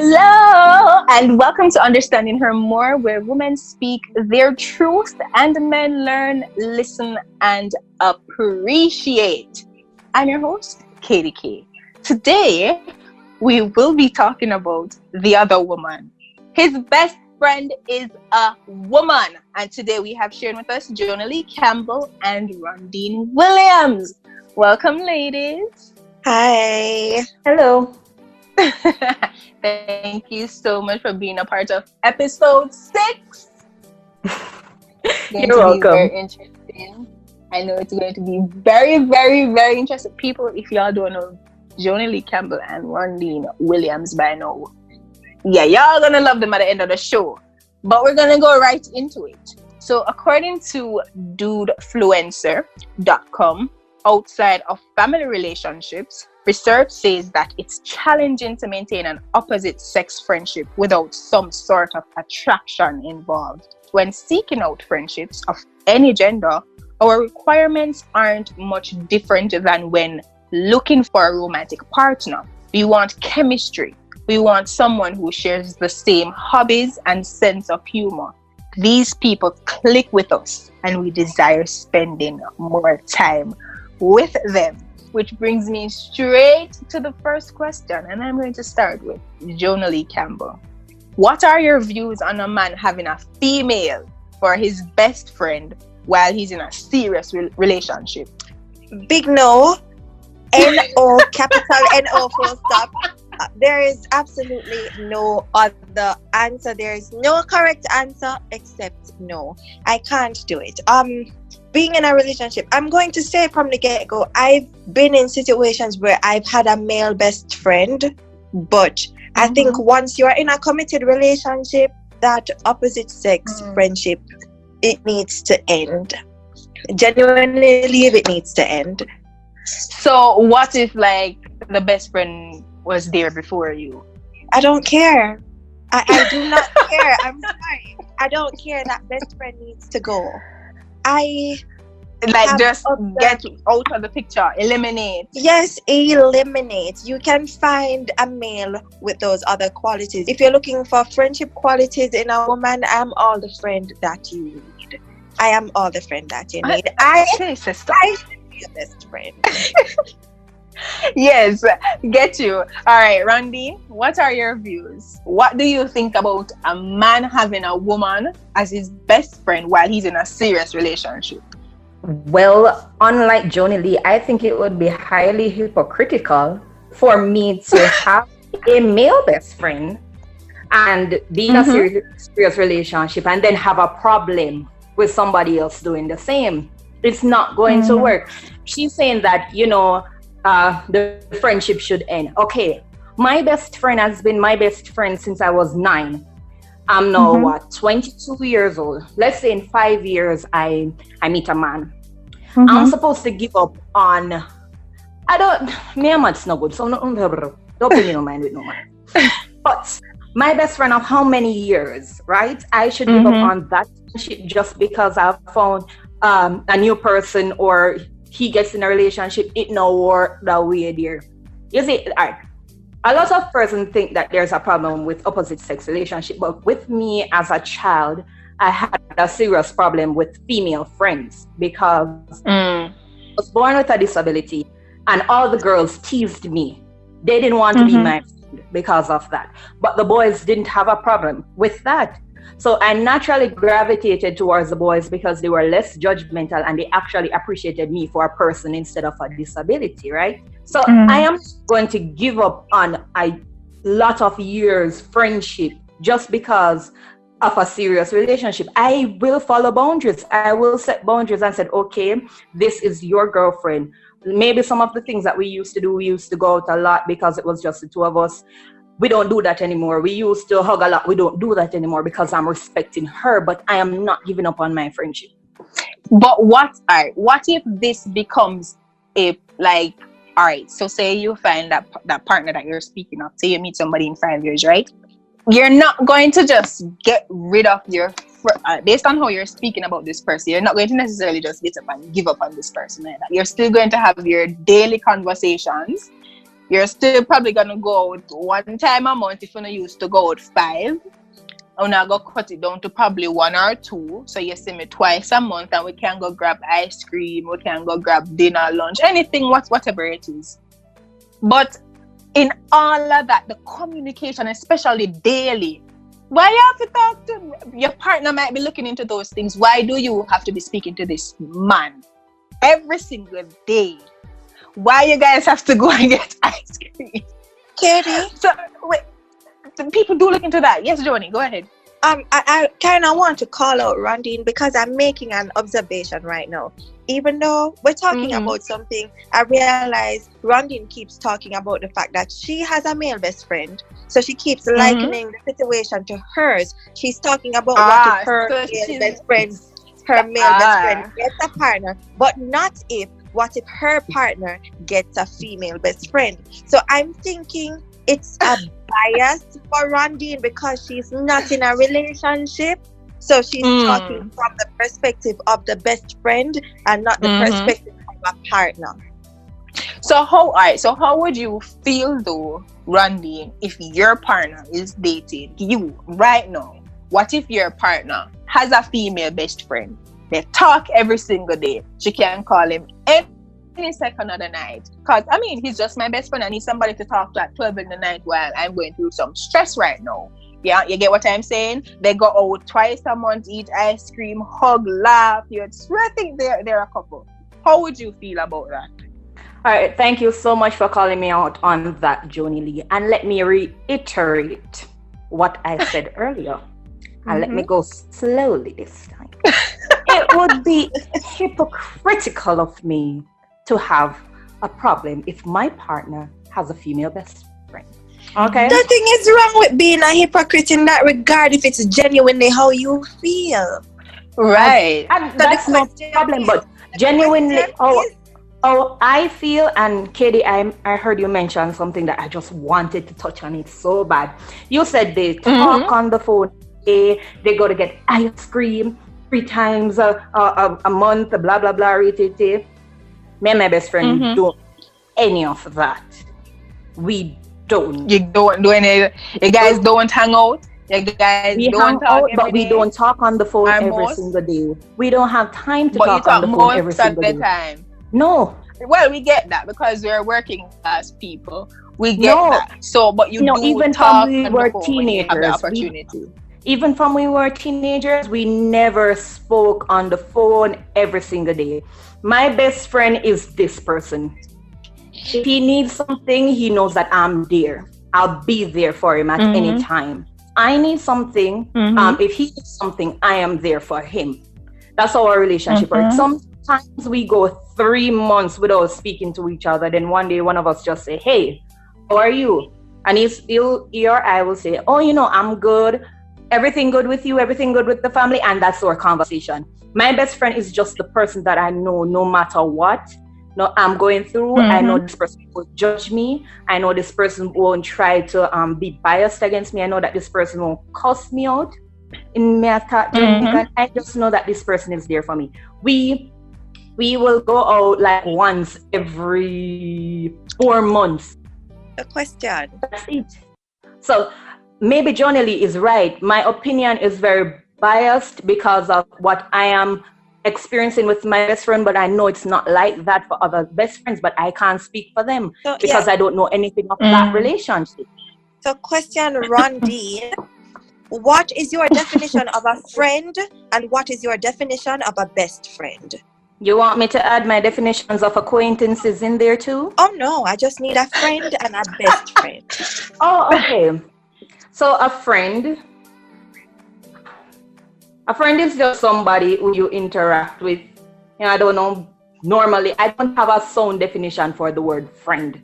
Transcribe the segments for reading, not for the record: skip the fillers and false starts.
Hello, and welcome to Understanding Her More, where women speak their truth and men learn, listen, and appreciate. I'm your host, Katie K. Today, we will be talking about the other woman. His best friend is a woman. And today we have shared with us Jonah Lee Campbell and Rondine Williams. Welcome, ladies. Hi. Hello. Thank you so much for being a part of episode 6. You're welcome. Very interesting. I know it's going to be very, very, very interesting. People, if y'all don't know Jonah Lee Campbell and Rondine Williams by now, yeah, y'all gonna love them at the end of the show. But we're gonna go right into it. So according to dudefluencer.com, outside of family relationships, research says that it's challenging to maintain an opposite-sex friendship without some sort of attraction involved. When seeking out friendships of any gender, our requirements aren't much different than when looking for a romantic partner. We want chemistry. We want someone who shares the same hobbies and sense of humor. These people click with us, and we desire spending more time with them. Which brings me straight to the first question, and I'm going to start with Jonah Lee Campbell. What are your views on a man having a female for his best friend while he's in a serious relationship? Big no. N-O, capital N-O, full stop. There is absolutely no other answer. There is no correct answer except no. I can't do it. Being in a relationship, I'm going to say from the get-go, I've been in situations where I've had a male best friend, but I think once you are in a committed relationship, that opposite sex friendship, it needs to end. Genuinely, it needs to end. So what if like the best friend was there before you? I don't care. I do not care. I'm sorry. I don't care. That best friend needs to go. Just get out of the picture. Eliminate. Yes, eliminate. You can find a male with those other qualities. If you're looking for friendship qualities in a woman, I'm all the friend that you need. I am all the friend that you need. I should be a best friend. Yes, get you. All right, Rondine, what are your views? What do you think about a man having a woman as his best friend while he's in a serious relationship? Well, unlike Jonah Lee, I think it would be highly hypocritical for me to have a male best friend and be in a serious relationship and then have a problem with somebody else doing the same. It's not going to work. She's saying that, the friendship should end. Okay, my best friend has been my best friend since I was 9. I'm now 22 years old. Let's say in 5 years I meet a man. I'm supposed to give up on me and Matt's not good, so don't pay me no mind with no man. But my best friend of how many years, right? I should give up on that shit just because I've found a new person, or he gets in a relationship, it no work that way there. You see, a lot of persons think that there's a problem with opposite sex relationship, but with me as a child, I had a serious problem with female friends because I was born with a disability and all the girls teased me. They didn't want to be my friend because of that. But the boys didn't have a problem with that. So I naturally gravitated towards the boys because they were less judgmental and they actually appreciated me for a person instead of a disability, right? So I am going to give up on a lot of years friendship just because of a serious relationship. I will follow boundaries. I will set boundaries and said, okay, this is your girlfriend. Maybe some of the things that we used to do, we used to go out a lot because it was just the two of us. We don't do that anymore. We used to hug a lot. We don't do that anymore because I'm respecting her, but I am not giving up on my friendship. But what if this becomes all right, so say you find that partner that you're speaking of, say you meet somebody in 5 years, right? You're not going to just get rid of based on how you're speaking about this person, you're not going to necessarily just get up and give up on this person. You're still going to have your daily conversations You're still probably gonna go out one time a month if you used to go out 5. And I go cut it down to probably 1 or 2. So you see me twice a month, and we can go grab ice cream, we can go grab dinner, lunch, anything, whatever it is. But in all of that, the communication, especially daily, why you have to talk to your partner? Might be looking into those things. Why do you have to be speaking to this man every single day? Why you guys have to go and get ice cream? Katie? So wait, people do look into that. Yes, Joni, go ahead. I kind of want to call out Rondine because I'm making an observation right now. Even though we're talking about something, I realize Rondine keeps talking about the fact that she has a male best friend. So she keeps likening the situation to hers. She's talking about what if her male best friend gets a partner, but not what if her partner gets a female best friend. So I'm thinking it's a bias for Rondine because she's not in a relationship. So she's talking from the perspective of the best friend and not the perspective of a partner. So how would you feel though, Rondine, if your partner is dating you right now? What if your partner has a female best friend? They talk every single day. She can call him any second of the night. Because, I mean, he's just my best friend. I need somebody to talk to at 12 in the night while I'm going through some stress right now. Yeah, you get what I'm saying? They go out twice a month, eat ice cream, hug, laugh. I think they're a couple. How would you feel about that? All right, thank you so much for calling me out on that, Joni Lee. And let me reiterate what I said earlier. And let me go slowly this time. It would be hypocritical of me to have a problem if my partner has a female best friend. Okay? Nothing is wrong with being a hypocrite in that regard if it's genuinely how you feel. Right. And that's no problem, but genuinely how I feel. And Katie, I heard you mention something that I just wanted to touch on it so bad. You said they talk on the phone, they go to get ice cream 3 times a month, blah blah blah. Me and my best friend don't any of that. We don't. You don't do any. You guys don't hang out. You guys we don't hang out, but we don't talk on the phone every single day. We don't have time to talk on the phone every single day. Time. No. Well, we get that because we're working class people. We get that. So, but you do even talk when we were teenagers, have the opportunity. Even from we were teenagers, we never spoke on the phone every single day. My best friend is this person. If he needs something, he knows that I'm there. I'll be there for him at any time. I need something. If he needs something, I am there for him. That's how our relationship works. Sometimes we go 3 months without speaking to each other. Then one day, one of us just say, "Hey, how are you?" And he or I will say, "Oh, I'm good. Everything good with you? Everything good with the family?" And that's our conversation. My best friend is just the person that I know no matter what I'm going through. I know this person won't judge me. I know this person won't try to be biased against me. I know that this person won't cuss me out in my attack. I just know that this person is there for me. We will go out like once every 4 months. A question. That's it. So maybe Joni Lee is right. My opinion is very biased because of what I am experiencing with my best friend, but I know it's not like that for other best friends, but I can't speak for them because I don't know anything of that relationship. So question, Rondine, what is your definition of a friend and what is your definition of a best friend? You want me to add my definitions of acquaintances in there too? Oh no, I just need a friend and a best friend. Oh, okay. So a friend is just somebody who you interact with. I don't know. Normally, I don't have a sound definition for the word friend.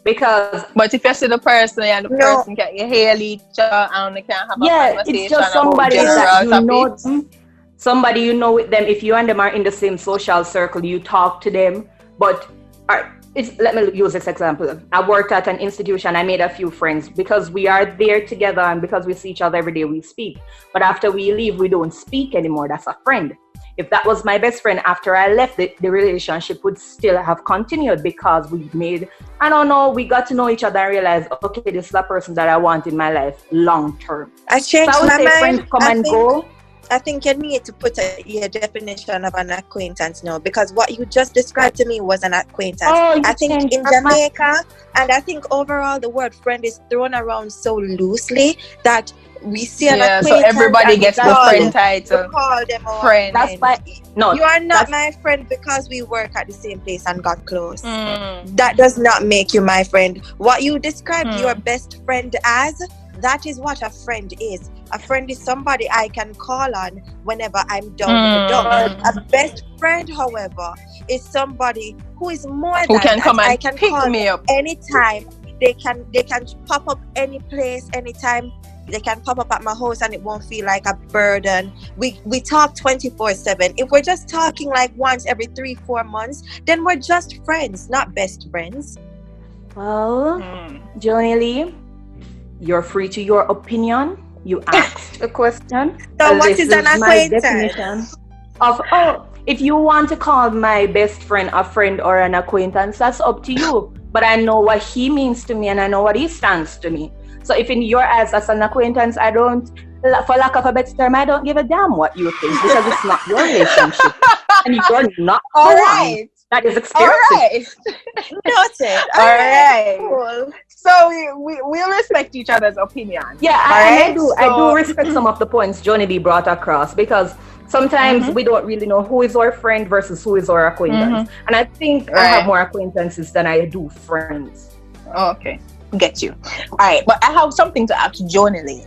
But if you see the person and the person can hail each other and they can have a conversation. It's just somebody that you know them. Somebody you know with them. If you and them are in the same social circle, you talk to them. But let me use this example. I worked at an institution. I made a few friends because we are there together and because we see each other every day, we speak. But after we leave, we don't speak anymore. That's a friend. if that was my best friend after I left, the relationship would still have continued because we made, I don't know, we got to know each other and realized, okay, this is the person that I want in my life long term. I changed So I would my say mind. friends come and go. I think you need to put your definition of an acquaintance now, because what you just described to me was an acquaintance. Oh, I think in Jamaica, and I think overall the word friend is thrown around so loosely that we see an acquaintance. So everybody gets the friend title. We call them our Friend. That's why. No, you are not my friend because we work at the same place and got close. That does not make you my friend. What you described your best friend as, that is what a friend is. A friend is somebody I can call on whenever I'm down in the dumps. A best friend, however, is somebody who is more than who can that. come and I can pick call me up anytime. They can pop up any place, anytime. They can pop up at my house and it won't feel like a burden. We talk 24/7. If we're just talking like once every 3-4 months, then we're just friends, not best friends. Well, Joni Lee, you're free to your opinion. You asked a question. So what is an my acquaintance? definition of, if you want to call my best friend a friend or an acquaintance, that's up to you. But I know what he means to me and I know what he stands to me. So if in your eyes as an acquaintance, I don't, for lack of a better term, I don't give a damn what you think because it's not your relationship. And you're not all the right one that is all experiencing. right Noted. all right Cool. so we respect each other's opinion. Yeah, All and right, I do respect some of the points Johnny B brought across, because sometimes we don't really know who is our friend versus who is our acquaintance. And I think I have more acquaintances than I do friends. Okay, get you. All right, but I have something to ask Johnny Lee.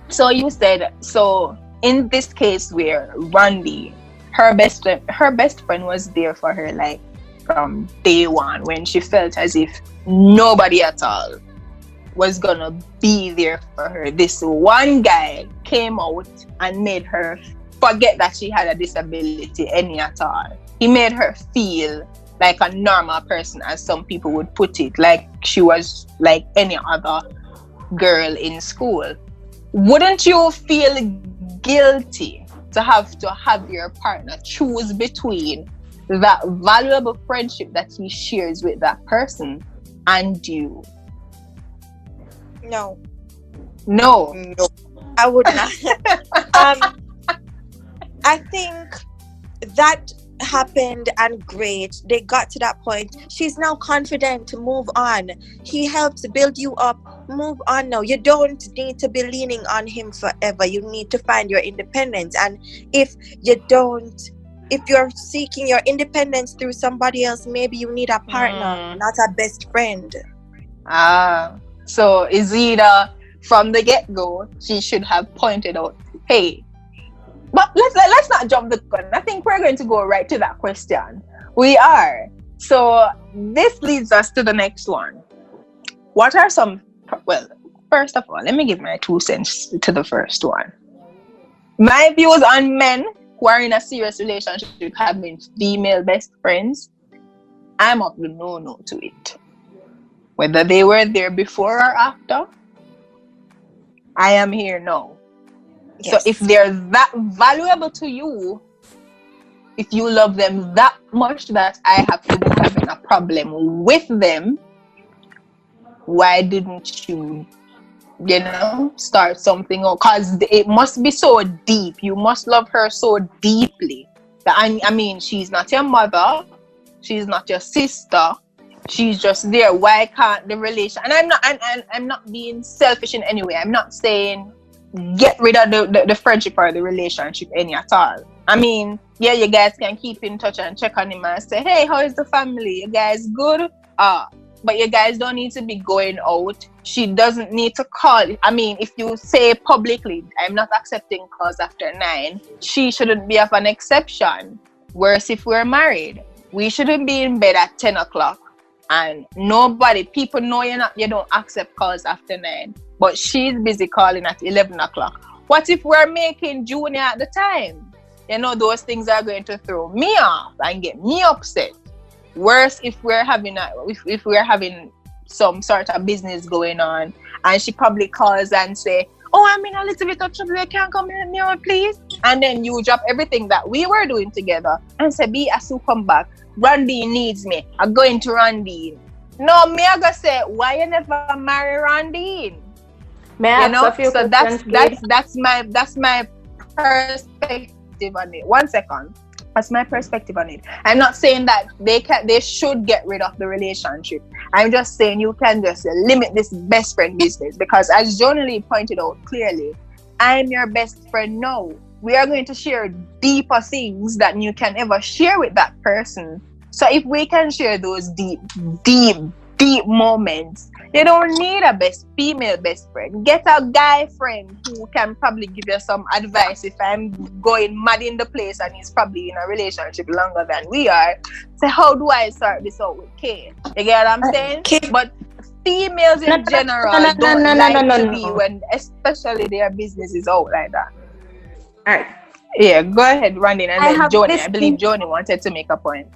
So you said, so in this case where Randy, her best friend was there for her like from day one, when she felt as if nobody at all was gonna be there for her. This one guy came out and made her forget that she had a disability any at all. He made her feel like a normal person, as some people would put it, like she was like any other girl in school. Wouldn't you feel guilty to have your partner choose between that valuable friendship that he shares with that person and you? No, I would not. I think that happened and great. They got to that point. She's now confident to move on. He helped build you up. Move on now. You don't need to be leaning on him forever. You need to find your independence. And if you're seeking your independence through somebody else, maybe you need a partner, not a best friend. So is either from the get-go she should have pointed out, hey, but let's not jump the gun. I think we're going to go right to that question. We are. So this leads us to the next one. What are some, well, first of all, let me give my 2 cents to the first one. My views on men who are in a serious relationship having female best friends, I'm of the no to it. Whether they were there before or after, I am here now. Yes. So if they're that valuable to you, if you love them that much that I have to be having a problem with them, why didn't you, start something? Because it must be so deep. You must love her so deeply. I mean, she's not your mother. She's not your sister. She's just there. Why can't the relation? And I'm not being selfish in any way. I'm not saying get rid of the friendship or the relationship any at all. I mean, yeah, you guys can keep in touch and check on him and say, hey, how is the family? You guys good? But you guys don't need to be going out. She doesn't need to call. I mean, if you say publicly, I'm not accepting calls after 9, she shouldn't be of an exception. Worse if we're married. We shouldn't be in bed at 10 o'clock. And people know you don't accept calls after 9. But she's busy calling at 11 o'clock. What if we're making junior at the time? Those things are going to throw me off and get me upset. Worse if we're having some sort of business going on, and she probably calls and say, oh, I'm in a little bit of trouble, you can't come help me out, please. And then you drop everything that we were doing together and say, B, as you come back, Rondine needs me. I'm going to Rondine. No, me I gonna say, why you never marry Rondine? May I ask a few So questions, that's my perspective on it. 1 second. That's my perspective on it. I'm not saying that they should get rid of the relationship. I'm just saying you can just limit this best friend business, because as Jonali pointed out clearly, I'm your best friend now. We are going to share deeper things that you can ever share with that person. So if we can share those deep moments, you don't need a female best friend. Get a guy friend who can probably give you some advice if I'm going mad in the place and he's probably in a relationship longer than we are. So how do I sort this out with Kate? You get what I'm saying? But females in general don't like to be when, especially their business is out like that. Alright. Yeah, go ahead, Rondine, and then Joni. I believe Joni wanted to make a point.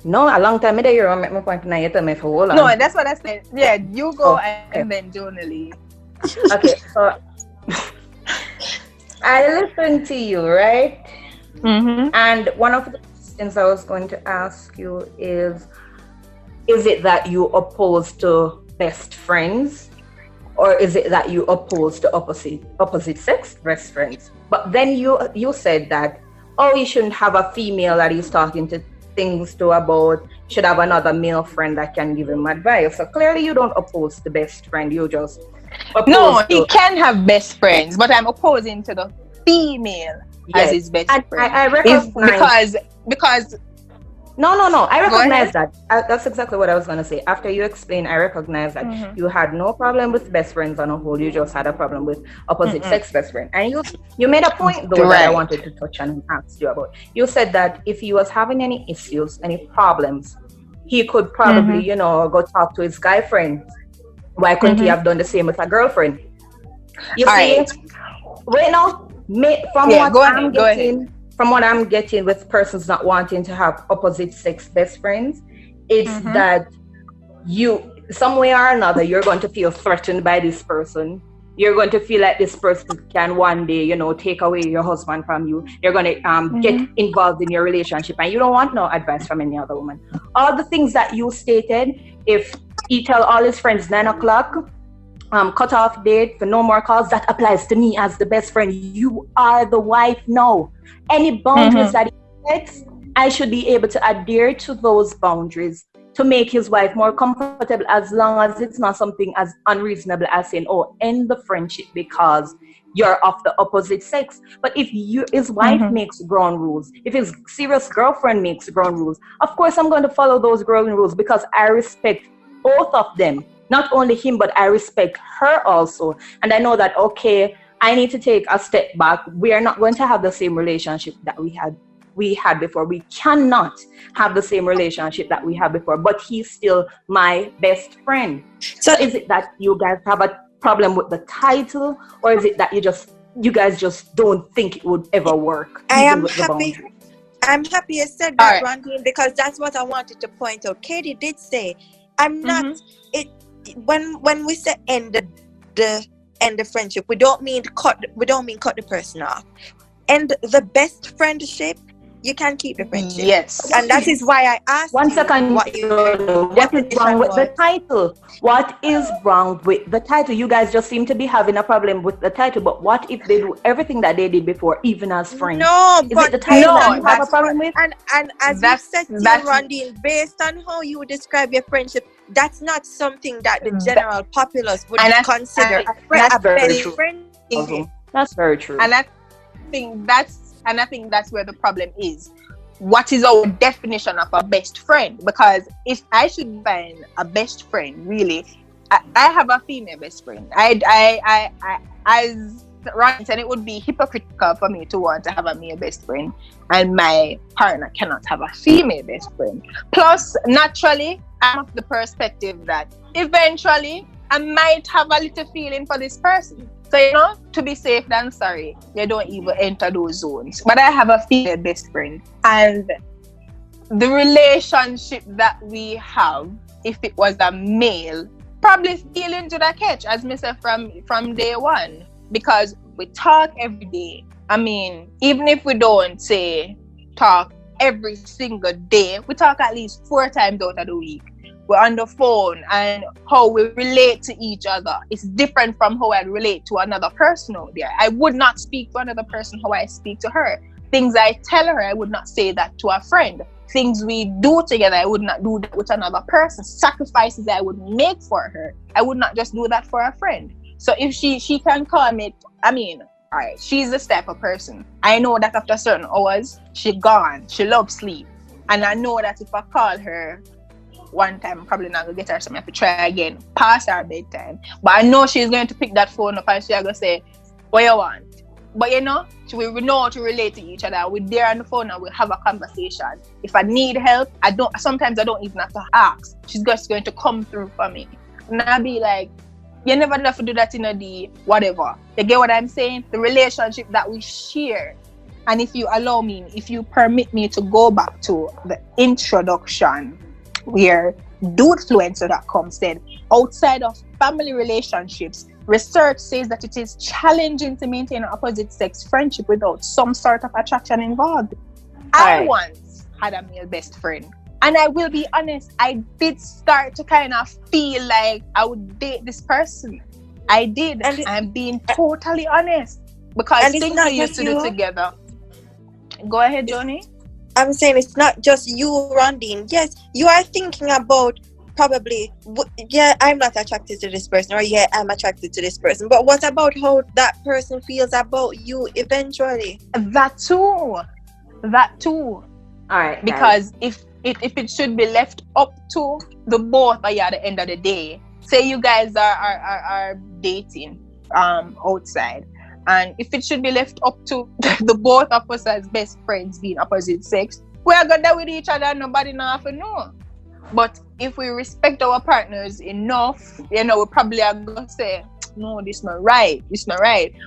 No, a long time ago, you don't make my point now. You tell me for hold on. No, that's what I said. Yeah, you go and then Jonali. Okay, so I listened to you, right? Mm-hmm. And one of the questions I was going to ask you is it that you oppose to best friends, or is it that you oppose to opposite sex best friends? But then you said that, oh, you shouldn't have a female that he's talking to things to about, should have another male friend that can give him advice. So clearly you don't oppose the best friend, you just no, he can have best friends, but I'm opposing to the female as his best friend. I recognize because No. I recognize that. That's exactly what I was going to say. After you explain, I recognize that you had no problem with best friends on a whole. You just had a problem with opposite sex best friend. And you made a point, though, that I wanted to touch on and ask you about. You said that if he was having any issues, any problems, he could probably, go talk to his guy friend. Why couldn't he have done the same with a girlfriend? You see? Right. Right now, from what I'm getting with persons not wanting to have opposite sex best friends, it's that you, some way or another, you're going to feel threatened by this person. You're going to feel like this person can one day, take away your husband from you. You're going to get involved in your relationship, and you don't want no advice from any other woman. All the things that you stated, if he tell all his friends 9 o'clock, cut off date for no more calls, that applies to me as the best friend. You are the wife now. Any boundaries that he sets, I should be able to adhere to those boundaries to make his wife more comfortable, as long as it's not something as unreasonable as saying, oh, end the friendship because you're of the opposite sex. But if his wife makes ground rules, if his serious girlfriend makes ground rules, of course I'm going to follow those ground rules, because I respect both of them. Not only him, but I respect her also. And I know that, okay, I need to take a step back. We are not going to have the same relationship that we had before. We cannot have the same relationship that we had before, but he's still my best friend. So is it that you guys have a problem with the title, or is it that you guys just don't think it would ever work? I'm happy you said that, Rondine, because that's what I wanted to point out. Katie did say, I'm not when we say end the friendship, we don't mean cut the person off. And the best friendship, you can keep the friendship. Yes. And that is why I asked what is wrong with the title? What is wrong with the title? You guys just seem to be having a problem with the title, but what if they do everything that they did before, even as friends? No, is it the title that you have a problem with? And as you said, Rondine, based on how you describe your friendship, that's not something that the general populace would consider a best friend. That's very true. And I think that's where the problem is. What is our definition of a best friend? Because if I should find a best friend, really, I have a female best friend. I as right, and it would be hypocritical for me to want to have a male best friend, and my partner cannot have a female best friend. Plus, naturally, I'm of the perspective that eventually I might have a little feeling for this person. So, to be safe than sorry, you don't even enter those zones. But I have a female best friend, and the relationship that we have, if it was a male, probably feelings would have catch, as me said from day one. because we talk every day. I mean, even if we don't say talk every single day, we talk at least 4 times out of the week. We're on the phone, and how we relate to each other is different from how I relate to another person out there. I would not speak to another person how I speak to her. Things I tell her, I would not say that to a friend. Things we do together, I would not do that with another person. Sacrifices I would make for her, I would not just do that for a friend. So if she can call me, I mean, all right, she's this type of person. I know that after certain hours, she gone. She loves sleep. And I know that if I call her one time, I'm probably not going to get her, so I have to try again, past our bedtime. But I know she's going to pick that phone up and she's going to say, what you want? But you know, we know how to relate to each other. We're there on the phone and we'll have a conversation. If I need help, sometimes I don't even have to ask. She's just going to come through for me. And I'll be like, you never have to do that in a day, whatever. You get what I'm saying? The relationship that we share. And if you allow me, if you permit me to go back to the introduction where dudefluencer.com said, outside of family relationships, research says that it is challenging to maintain an opposite sex friendship without some sort of attraction involved. I once had a male best friend. And I will be honest, I did start to kind of feel like I would date this person. I did. I'm being totally honest. Because things we used to do together. Go ahead, Johnny. I'm saying it's not just you, Rondine. Yes, you are thinking about probably, yeah, I'm not attracted to this person, or yeah, I'm attracted to this person. But what about how that person feels about you eventually? That too. All right. Because if it should be left up to the both of you at the end of the day, say you guys are dating outside, and if it should be left up to the both of us as best friends being opposite sex, we are gonna with each other and nobody know have to know. But if we respect our partners enough, you know, we probably are gonna say, no, this not right.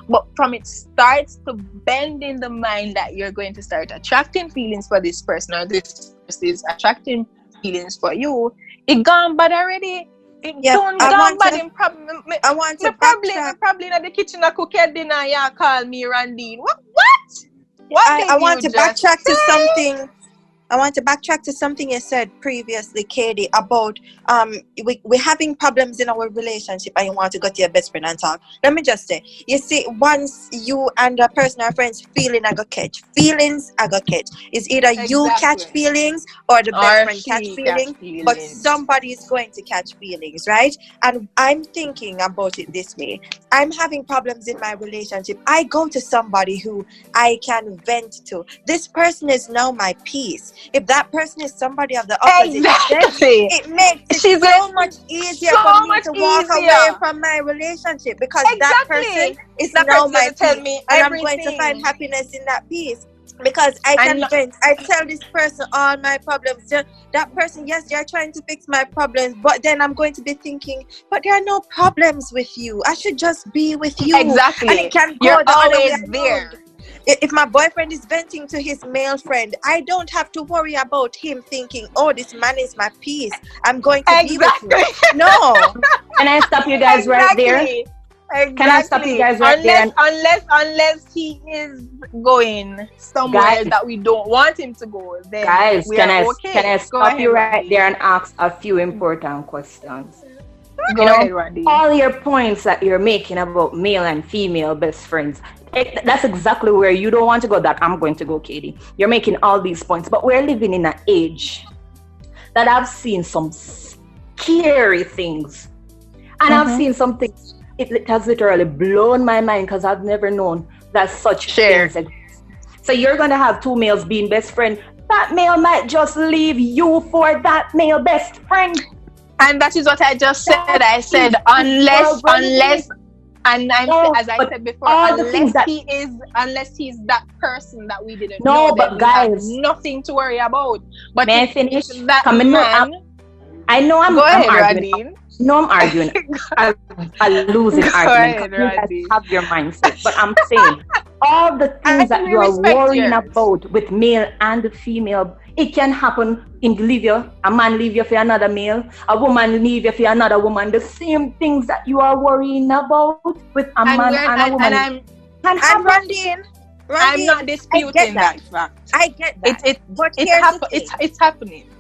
But from it starts to bend in the mind that you're going to start attracting feelings for this person, or this is attracting feelings for you, it gone bad already. It don't gone bad. I want to probably in the kitchen I cook your dinner. Yeah, call me Rondine. What? I want to backtrack to something. I want to backtrack to something you said previously, Katie, about we're having problems in our relationship and you want to go to your best friend and talk. Let me just say, you see, once you and a person are friends, feelings I go catch. It's either you catch feelings or the best friend catch feelings, but somebody is going to catch feelings, right? And I'm thinking about it this way. I'm having problems in my relationship. I go to somebody who I can vent to. This person is now my peace. If that person is somebody of the opposite sex, it makes it so much easier for me to walk away from my relationship, because that person is now my peace, and I'm going to find happiness in that peace. Because I can vent. I tell this person all my problems. That person, yes, you're trying to fix my problems, but then I'm going to be thinking, but there are no problems with you. I should just be with you. Exactly. And it can go the other way there. If my boyfriend is venting to his male friend, I don't have to worry about him thinking, oh, this man is my peace, I'm going to be with you. No. Can I stop you guys right there? Exactly. Can I stop you guys right there? Unless he is going somewhere that we don't want him to go, then guys, can I stop you right there and ask a few important questions? Go ahead, Randy. All your points that you're making about male and female best friends, that's exactly where you don't want to go, that I'm going to go, Katie. You're making all these points, but we're living in an age that I've seen some scary things. And I've seen some things, it has literally blown my mind, because I've never known that such things exist. So you're going to have two males being best friends. That male might just leave you for that male best friend. And that is what I just said. I said, unless, and as I said before, unless he's that person that we didn't know, but guys, nothing to worry about. But may I finish? I know I'm arguing. No, I'm arguing a losing Go argument. ahead, You guys Randy. have your mindset. But I'm saying all the things that we you are respect worrying yours. about with male and female, it can happen in leave you. A man leave you for another male, a woman leave you for another woman. The same things that you are worrying about with a man and a woman can happen. And Rondine, I'm not disputing that fact. I get that. But It's here's the thing. it's happening.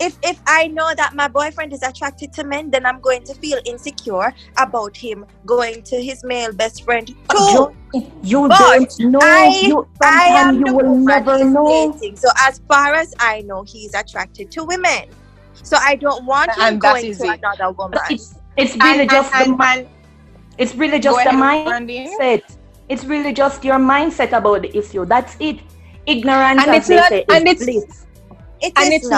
If I know that my boyfriend is attracted to men, then I'm going to feel insecure about him going to his male best friend too. You But don't know. I am you the will woman never he's know. dating. So as far as I know, he's attracted to women. So I don't want him And that going is to it. another woman. It's really just it's really just Go the ahead, Randy. mindset. It's really just your mindset about the issue. That's it. Ignorance, And as it's they not- say, and is it's- bliss. It's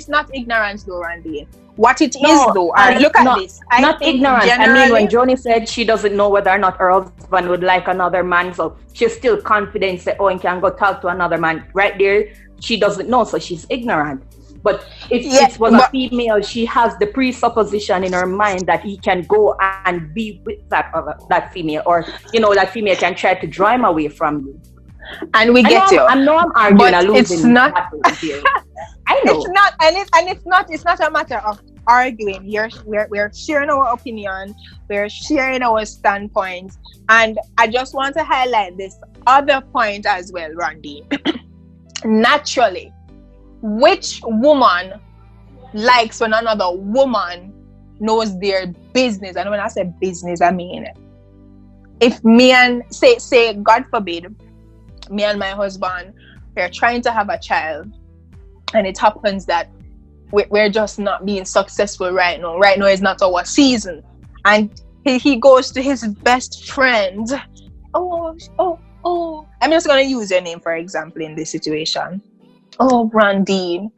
not ignorance though, Randy. What it is No, though, and and look at not- this. I Not think ignorance. I mean, generally- when Joni said she doesn't know whether or not her husband would like another man, so she's still confident that, oh, and can go talk to another man. Right there, she doesn't know, so she's ignorant. But if it was a female, she has the presupposition in her mind that he can go and be with that female, or that female can try to draw him away from you. and we get you. I know I'm arguing But a losing it's not- battle here. I know. It's not, it's not a matter of arguing. We're sharing our opinion, we're sharing our standpoints, and I just want to highlight this other point as well, Randy. Naturally, which woman likes when another woman knows their business? And when I say business, I mean if me and say God forbid, me and my husband, we're trying to have a child, and it happens that we're just not being successful right now. Right now is not our season, and he goes to his best friend. Oh, I'm just gonna use your name for example in this situation. Oh, Brandine,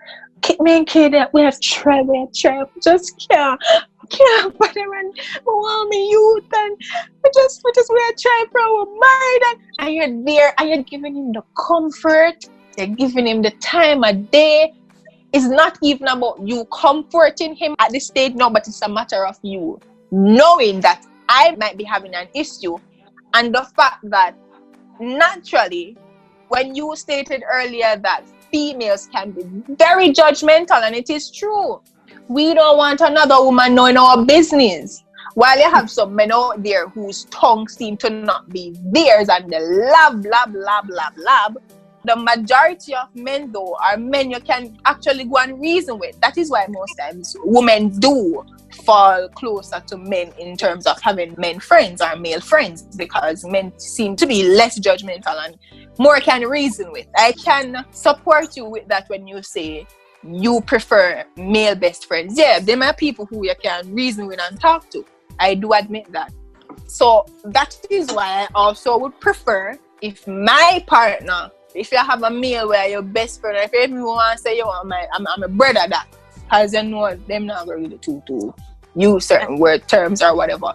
me and kid, we have tried, just can't put him in me youth, and we just try for our mind, and you're there, and you're giving him the comfort, you're giving him the time of day. It's not even about you comforting him at this stage, no, but it's a matter of you knowing that I might be having an issue, and the fact that naturally, when you stated earlier that females can be very judgmental, and it is true. We don't want another woman knowing our business. While you have some men out there whose tongue seem to not be theirs, and they lab, the majority of men though are men you can actually go and reason with. That is why most times women do fall closer to men in terms of having men friends or male friends, because men seem to be less judgmental and more can reason with. I can support you with that when you say you prefer male best friends. Yeah, them are people who you can reason with and talk to. I do admit that. So that is why I also would prefer if my partner, if you have a male where your best friend, if everyone want to say, yo, I'm a brother that, because you know them not really to use certain word terms or whatever.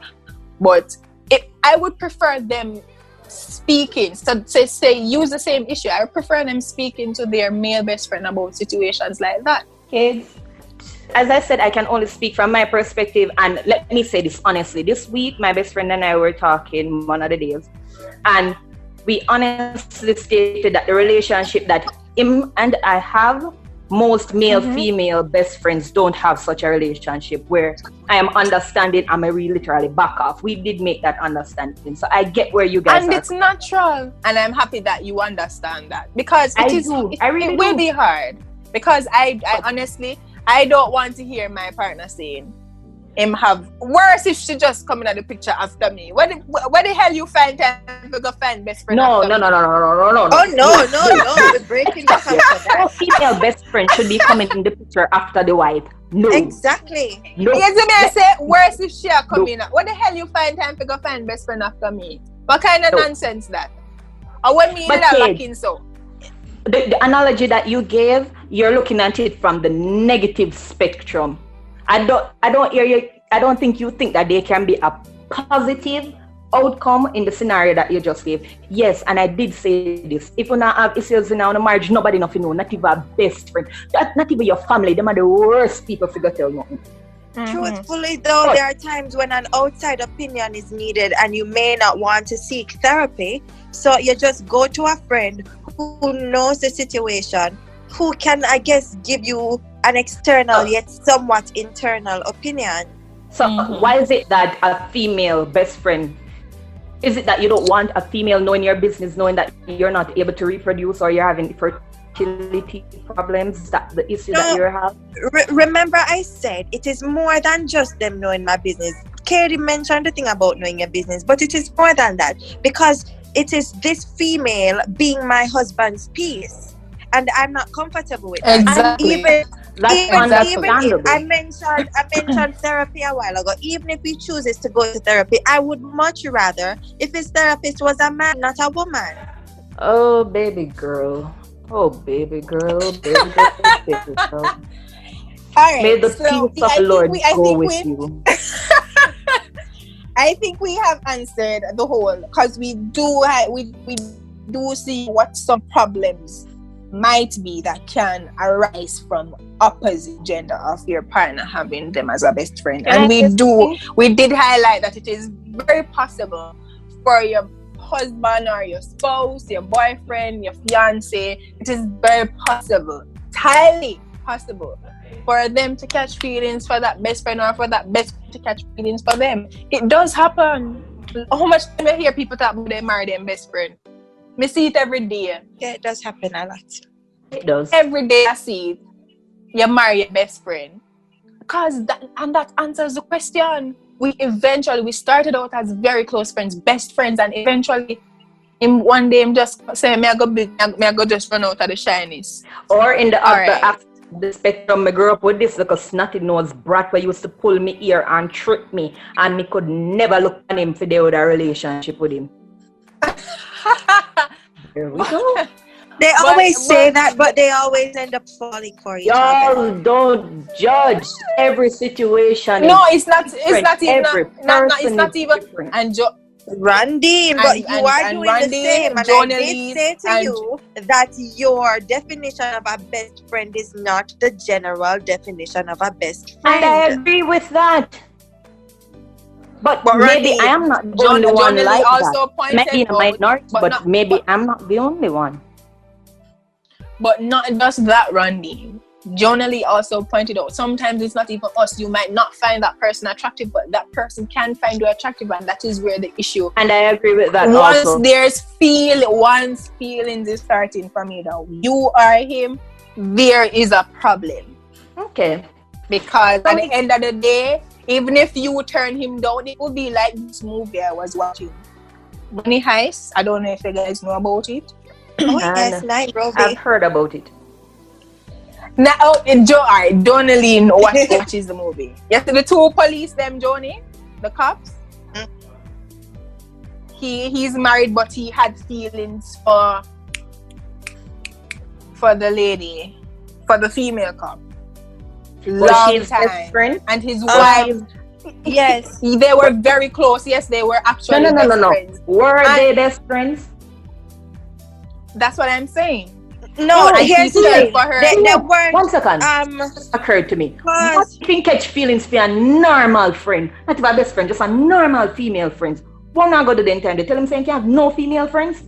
But if I would prefer them speaking, so say use the same issue, I would prefer them speaking to their male best friend about situations like that. Kids, as I said, I can only speak from my perspective, and let me say this honestly. This week, my best friend and I were talking one of the days, and we honestly stated that the relationship that him and I have, most male-female best friends don't have such a relationship where I am understanding and I really literally back off. We did make that understanding. So I get where you guys and are. it's natural. And I'm happy that you understand that. Because I it will be hard. Because I honestly, I don't want to hear my partner saying, him have worse if she just coming at the picture after me. What the hell you find time to go find best friend? No. Oh no, we're breaking the culture. No female best friend should be coming in the picture after the wife. No. Exactly. No. Yes, me I say worse if she are coming. What the hell you find time to go find best friend after me? What kind of nonsense that? Or when me that lacking so? The analogy that you gave, you're looking at it from the negative spectrum. I don't hear you. I don't think you think that there can be a positive outcome in the scenario that you just gave. Yes, and I did say this. If you not have issues in our marriage, nobody nothing know, not even a best friend. Not even your family. Them are the worst people to go tell nothing. Truthfully, though, there are times when an outside opinion is needed and you may not want to seek therapy. So you just go to a friend who knows the situation, who can, I guess, give you an external yet somewhat internal opinion. So why is it that a female best friend, is it that you don't want a female knowing your business, knowing that you're not able to reproduce or you're having fertility problems? Is that the issue that you have? Remember I said it is more than just them knowing my business. Katie mentioned the thing about knowing your business, but it is more than that, because it is this female being my husband's piece, and I'm not comfortable with that. Exactly. Even understandable. I mentioned therapy a while ago. Even if he chooses to go to therapy, I would much rather if his therapist was a man, not a woman. Oh, baby girl. Oh, baby girl. Baby girl. Baby girl. All right. May the peace of the Lord go with you. I think we have answered the whole, because we do see what some problems might be that can arise from opposite gender of your partner having them as a best friend. And we did highlight that it is very possible for your husband or your spouse, your boyfriend, your fiance, it is very possible, highly possible, for them to catch feelings for that best friend, or for that best friend to catch feelings for them. It does happen. How much time I hear people talk about they marry their best friend? Me see it every day. Yeah, it does happen a lot. It does. Every day I see it. You marry your best friend. Because that answers the question. We started out as very close friends, best friends, and eventually one day I'm just say me I go just run out of the shyness. Or in the spectrum, I grew up with this little snotty nose brat who used to pull me ear and trick me, and me could never look at him for there with a relationship with him. Here we go. They always say that, but they always end up falling for each other. Y'all don't judge every situation. No, it's not even. Different. And Randy, but you are doing Randy, the same. And I did say to you that your definition of a best friend is not the general definition of a best friend. And I agree with that. But maybe Randy, I am not the only one like also that. Maybe a minority, but maybe I'm not the only one. But not just that, Randy. Jonali also pointed out, sometimes it's not even us. You might not find that person attractive, but that person can find you attractive, and that is where the issue. And I agree with that. Once also. Once feelings is starting from you that you are him, there is a problem. Okay. Because at the end of the day, even if you turn him down, it would be like this movie I was watching, Money Heist. I don't know if you guys know about it. Oh yes, nice, Robbie. I've heard about it. Now, Donalyn watches the movie. Yes, the two police, them Johnny, the cops. He's married, but he had feelings for the lady, for the female cop. Long his time. best friend? And his wife. Yes, they were very close. Yes, they were actually best friends. Were they best friends? That's what I'm saying. No, here's the thing. They weren't. 1 second. Occurred to me. What if you catch feelings for a normal friend? Not even a best friend, just a normal female friend. Why not go to the internet? They tell him saying you have no female friends?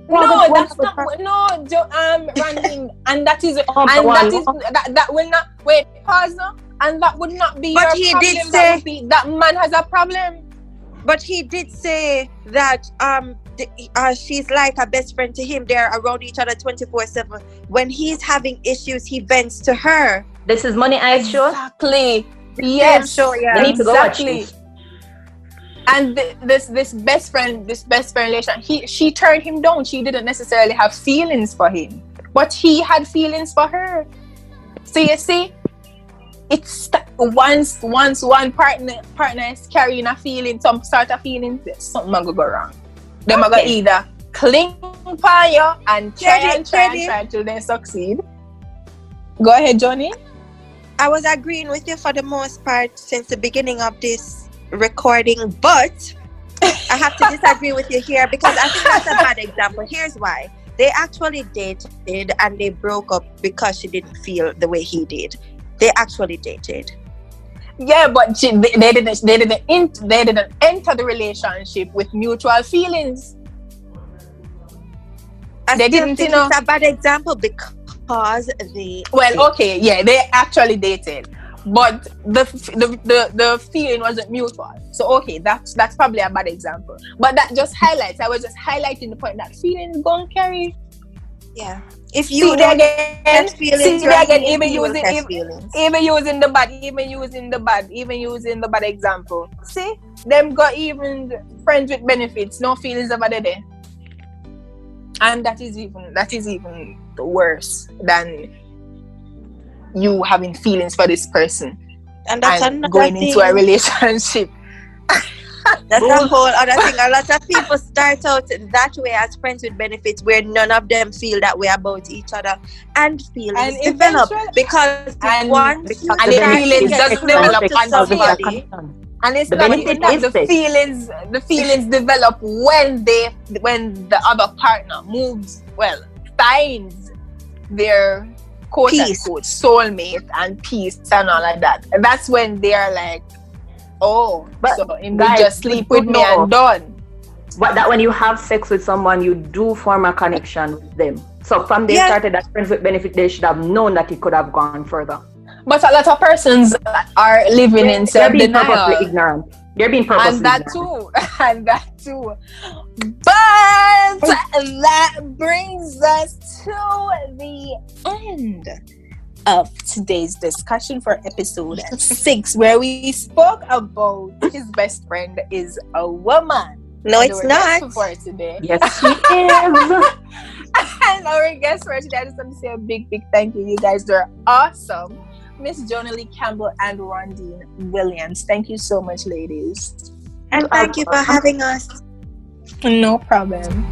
No, that's not. Randy, and that is, that will not. Wait, pause now. And that would not be. But your he problem. did say that man has a problem. But he did say that she's like a best friend to him. They're around each other 24/7. When he's having issues, he vents to her. This is Money Eyes show? Exactly. Yes. Sure, yeah. You need to go watch this. And this best friend relation, she turned him down. She didn't necessarily have feelings for him, but he had feelings for her. So you see, it's once one partner is carrying a feeling, some sort of feeling, something might go wrong. They might either cling upon you and try till they succeed. Go ahead, Johnny. I was agreeing with you for the most part since the beginning of this recording, but I have to disagree with you here because I think that's a bad example. Here's why. They actually dated and they broke up because she didn't feel the way he did. They actually dated. Yeah, but they didn't enter the relationship with mutual feelings. I They still didn't, think it's a bad example because they. Okay, yeah, they actually dated, but the feeling wasn't mutual. So okay, that's probably a bad example. But that just highlights. I was just highlighting the point that feelings gon' carry. Yeah. If you don't test feelings, even using the bad example. See, them got even friends with benefits, no feelings about it there. And that is even worse than you having feelings for this person and that's another going thing. into a relationship. That's a whole other thing. A lot of people start out that way as friends with benefits, where none of them feel that way about each other, and feelings develop because once you the feelings doesn't develop to somebody. And it's not even that the feelings develop when the other partner signs their quote unquote soulmate and peace and all of that. And that's when they are like, oh, but so we just sleep with me and done. But that when you have sex with someone, you do form a connection with them. So from they started as friends with benefit, they should have known that it could have gone further. But a lot of persons are living in self-denial. They're being purposely ignorant. And that too. But that brings us to the end of today's discussion for episode 6, where we spoke about his best friend is a woman. No, it's not. For today. Yes, she is. And our guest for today, I just want to say a big thank you. You guys are awesome. Miss Jonah Lee Campbell and Rondine Williams. Thank you so much, ladies. And thank you for having us. No problem.